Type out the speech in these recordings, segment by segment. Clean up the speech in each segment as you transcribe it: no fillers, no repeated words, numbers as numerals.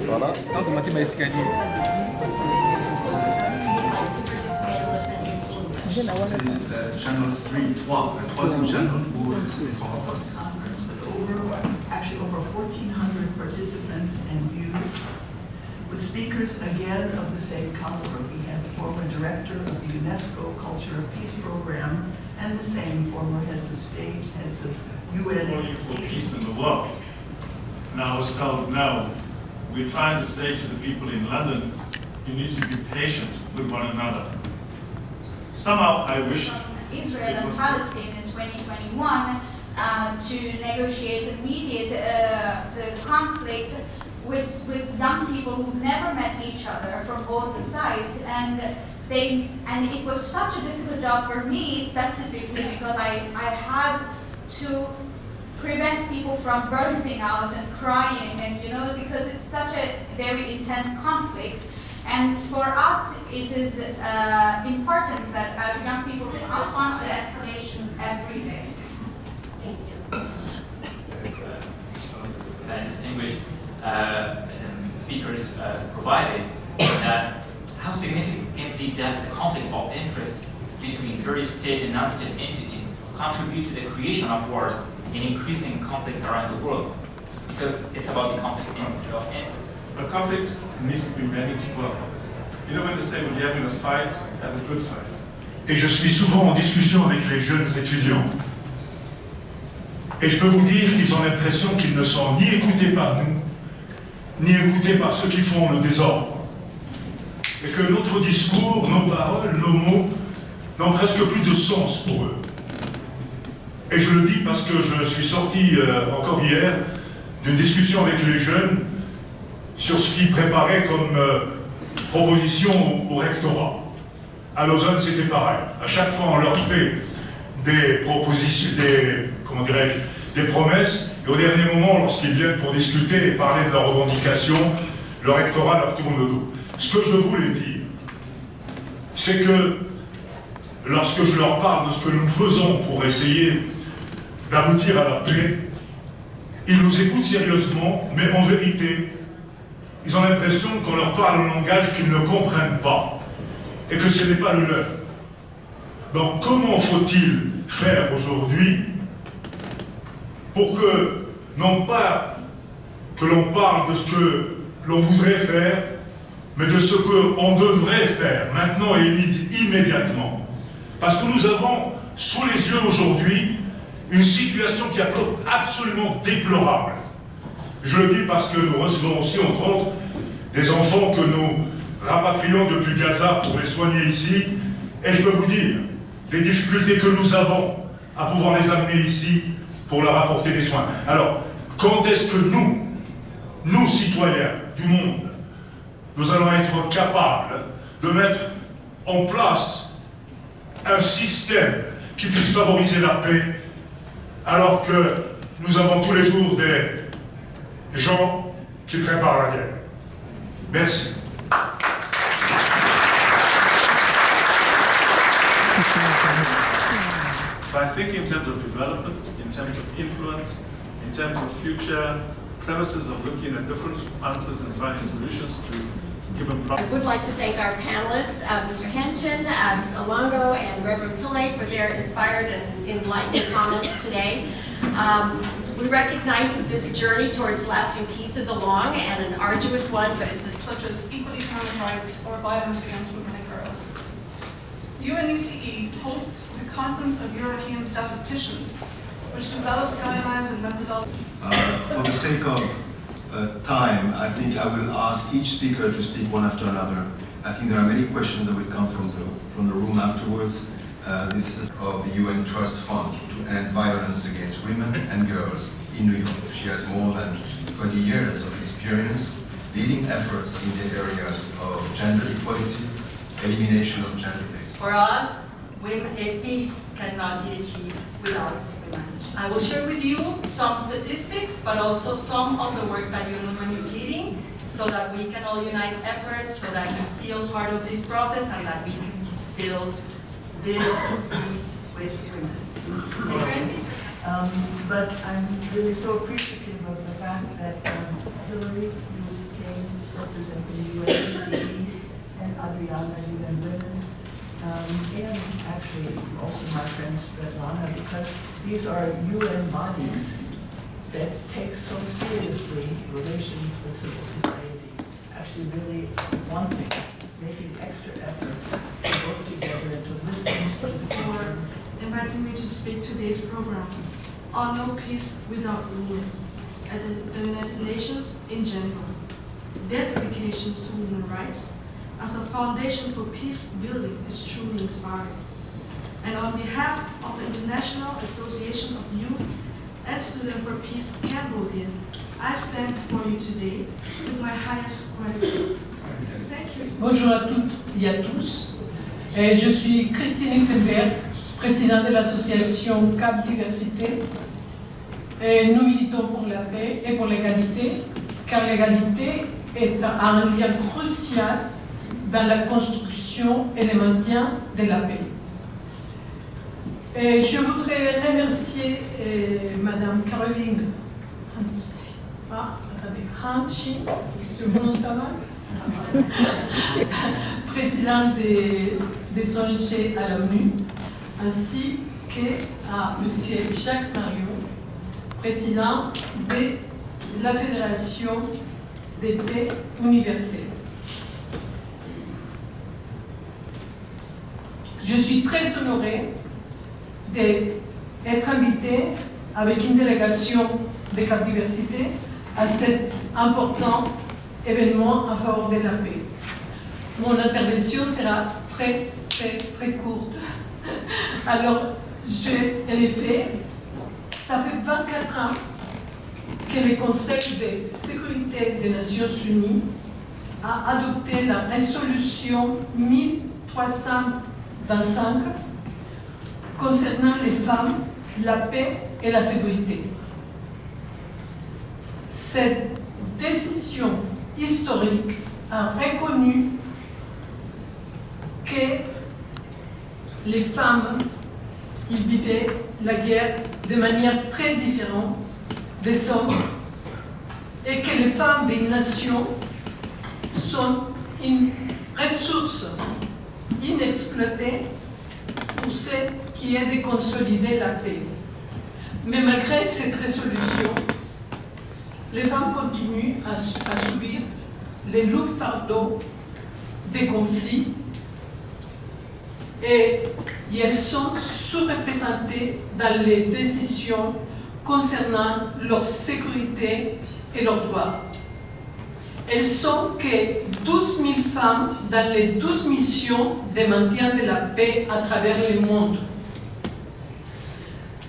Voilà. C'est channel 3, le troisième channel pour les francophones. Actually over 1,400 participants and views, with speakers again of the same caliber. We had the former director of the UNESCO Culture of Peace Program and the same former heads of state, heads of UN. Calling for peace in the world. Now, it's called now. We're trying to say to the people in London, you need to be patient with one another. Somehow I wish Israel and Palestine in 2021 to negotiate and mediate the conflict with young people who've never met each other from both the sides, and it was such a difficult job for me specifically because I had to prevent people from bursting out and crying, and because it's such a very intense conflict. And for us, it is important that as young people we respond to escalations every day. Distinguished speakers provided that how significantly does the conflict of interest between various state and non-state entities contribute to the creation of wars and increasing conflicts around the world? Because it's about the conflict of interest. a conflict needs to be managed well. You know when they say when you're having a fight, have a good fight. Et je suis souvent en discussion avec les jeunes étudiants. Et je peux vous dire qu'ils ont l'impression qu'ils ne sont ni écoutés par nous, ni écoutés par ceux qui font le désordre. Et que notre discours, nos paroles, nos mots n'ont presque plus de sens pour eux. Et je le dis parce que je suis sorti encore hier d'une discussion avec les jeunes sur ce qu'ils préparaient comme proposition au rectorat. À Lausanne, c'était pareil. À chaque fois, on leur fait des propositions, des promesses, et au dernier moment, lorsqu'ils viennent pour discuter et parler de leurs revendications, le rectorat leur tourne le dos. Ce que je voulais dire, c'est que lorsque je leur parle de ce que nous faisons pour essayer d'aboutir à la paix, ils nous écoutent sérieusement, mais en vérité, ils ont l'impression qu'on leur parle un langage qu'ils ne comprennent pas, et que ce n'est pas le leur. Donc comment faut-il faire aujourd'hui pour que, non pas que l'on parle de ce que l'on voudrait faire, mais de ce qu'on devrait faire, maintenant et immédiatement. Parce que nous avons sous les yeux aujourd'hui une situation qui est absolument déplorable. Je le dis parce que nous recevons aussi, entre autres, des enfants que nous rapatrions depuis Gaza pour les soigner ici, et je peux vous dire les difficultés que nous avons à pouvoir les amener ici pour leur apporter des soins. Alors, quand est-ce que nous citoyens du monde, nous allons être capables de mettre en place un système qui puisse favoriser la paix, alors que nous avons tous les jours des gens qui préparent la guerre? Merci. So I think in terms of development, in terms of influence, in terms of future premises of looking at different answers and finding solutions to given I problems. would like to thank our panelists, Mr. Henshin, Ms. Alongo, and Reverend Pillay for their inspired and enlightening comments today. We recognize that this journey towards lasting peace is a long and an arduous one, but it's such as equal human rights or violence against women and girls. UNECE hosts the Conference of European Statisticians, which develops guidelines and methodologies. For the sake of time, I think I will ask each speaker to speak one after another. I think there are many questions that will come from the room afterwards. This is of the UN Trust Fund to end violence against women and girls in New York. She has more than 20 years of experience leading efforts in the areas of gender equality, elimination of gender-based. For us, peace cannot be achieved without women. I will share with you some statistics, but also some of the work that UNWOMEN is leading, so that we can all unite efforts, so that we feel part of this process, and that we can build this peace with women. But I'm really so appreciative of the fact that Hillary, you came representing UNECE, and Adriana, UN Women, and actually also my friend Svetlana, because these are UN bodies that take so seriously relations with civil society, actually really wanting, making extra effort to work together and to listen to the concerns. Inviting me to speak today's program on No Peace Without Women at the United Nations in Geneva. Their dedications to women's rights as a foundation for peace building is truly inspiring. And on behalf of the International Association of Youth and Students for Peace Cambodia, I stand before you today with my highest gratitude. Thank you. Bonjour à toutes et à tous. Je suis Christine Exenberg, présidente de l'association Cap Diversité. Nous militons pour la paix et pour l'égalité, car l'égalité a un lien crucial dans la construction et le maintien de la paix. Et je voudrais remercier Madame Caroline Hanchin, je prononce pas mal, présidente des ONG à l'ONU, ainsi qu'à M. Jacques Marion, président de la Fédération des paix universelle. Je suis très honorée d'être invitée avec une délégation de Cap Diversité à cet important événement en faveur de la paix. Mon intervention sera très courte. Alors, en effet, ça fait 24 ans que le Conseil de sécurité des Nations Unies a adopté la résolution 1325 concernant les femmes, la paix et la sécurité. Cette décision historique a reconnu que les femmes vivaient la guerre de manière très différente des hommes et que les femmes des nations sont une ressource inexploitée pour ce qui est de consolider la paix. Mais malgré cette résolution, les femmes continuent à subir les lourds fardeaux des conflits et elles sont sous-représentées dans les décisions concernant leur sécurité et leurs droits. Elles sont que 12 000 femmes dans les 12 missions de maintien de la paix à travers le monde.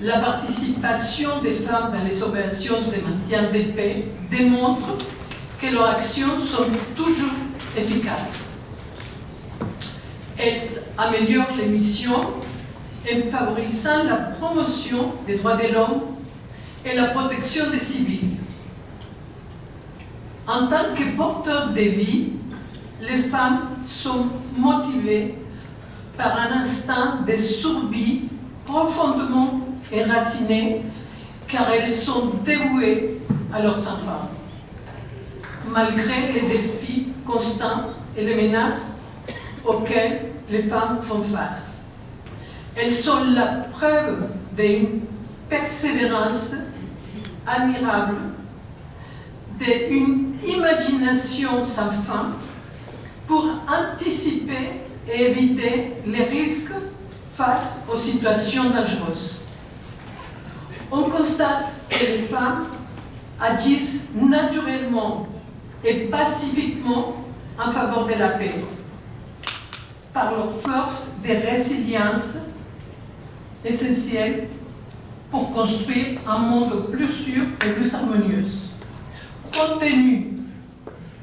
La participation des femmes dans les opérations de maintien de paix démontre que leurs actions sont toujours efficaces. Elles améliorent les missions en favorisant la promotion des droits de l'homme et la protection des civils. En tant que porteuses de vie, les femmes sont motivées par un instinct de survie profondément enraciné, car elles sont dévouées à leurs enfants. Malgré les défis constants et les menaces auxquelles les femmes font face, elles sont la preuve d'une persévérance admirable, d'une imagination sans fin pour anticiper et éviter les risques face aux situations dangereuses. On constate que les femmes agissent naturellement et pacifiquement en faveur de la paix, par leur force de résilience essentielle pour construire un monde plus sûr et plus harmonieux. Compte tenu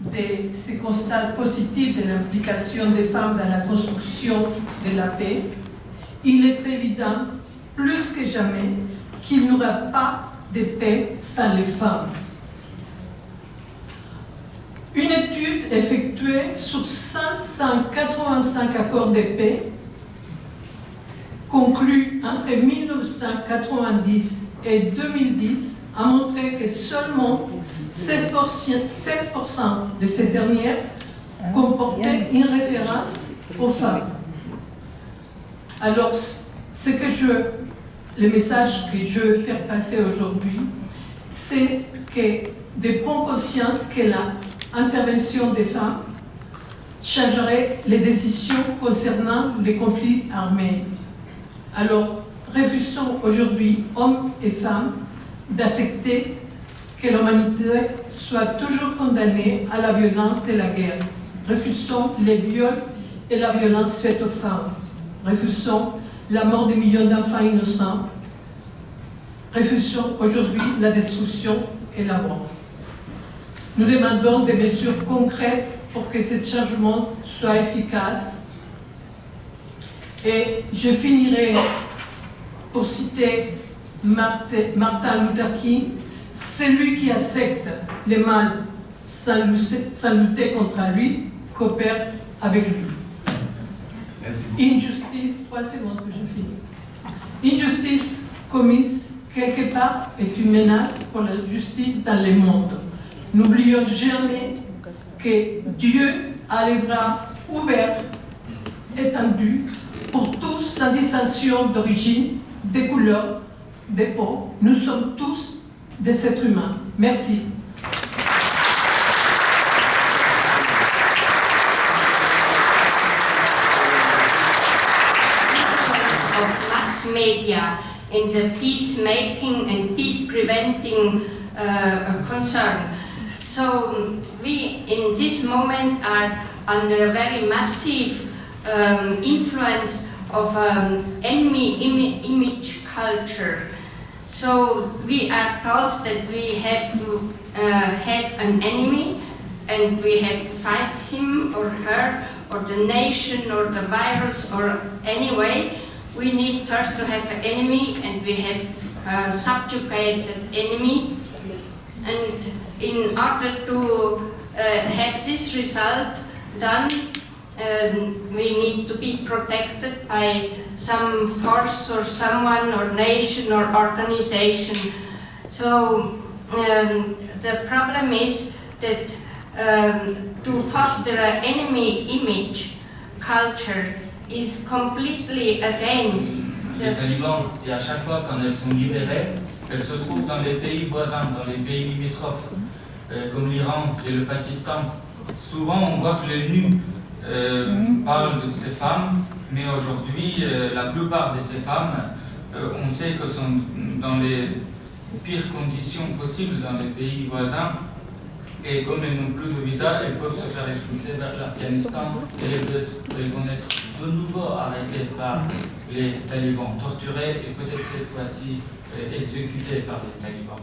de ces constats positifs de l'implication des femmes dans la construction de la paix, il est évident, plus que jamais, qu'il n'y aura pas de paix sans les femmes. Une étude effectuée sur 585 accords de paix conclus entre 1990 et 2010 a montré que seulement 16% de ces dernières comportaient une référence aux femmes. Alors, le message que je veux faire passer aujourd'hui, c'est de prendre conscience que l'intervention des femmes changerait les décisions concernant les conflits armés. Alors, refusons aujourd'hui, hommes et femmes, d'accepter que l'humanité soit toujours condamnée à la violence de la guerre. Refusons les viols et la violence faite aux femmes. Refusons la mort de millions d'enfants innocents. Refusons aujourd'hui la destruction et la mort. Nous demandons des mesures concrètes pour que ce changement soit efficace. Et je finirai pour citer Martin Luther King: celui qui accepte le mal sans lutter contre lui coopère avec lui. Injustice, 3 secondes que je finis. Injustice commise quelque part est une menace pour la justice dans le monde. N'oublions jamais que Dieu a les bras ouverts, étendus, pour tous sans distinction d'origine, de couleur, de peau. Nous sommes tous des êtres humains. Merci. Mass media in the peacemaking and peace preventing concern. So we in this moment are under a very massive influence of enemy image culture. So we are taught that we have to have an enemy and we have to fight him or her or the nation or the virus or anyway. We need first to have an enemy and we have subjugate an enemy. And in order to have this result done, we need to be protected by some force or someone or nation or organization. So the problem is that to foster an enemy image culture is completely against les talibans. Et à chaque fois quand elles sont libérées, elles se trouvent dans les pays voisins, dans les pays limitrophes, comme l'Iran et le Pakistan. Souvent on voit que les NU parlent de ces femmes, mais aujourd'hui la plupart de ces femmes, on sait que sont dans les pires conditions possibles dans les pays voisins. Et comme elles n'ont plus de visa, elles peuvent se faire expulser vers l'Afghanistan et elles vont être de nouveau arrêtées par les talibans, torturées et peut-être cette fois-ci exécutées par les talibans.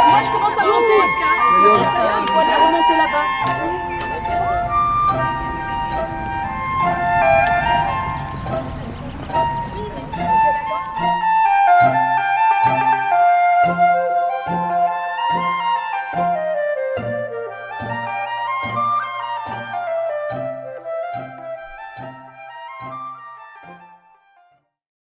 Moi, je commence à monter.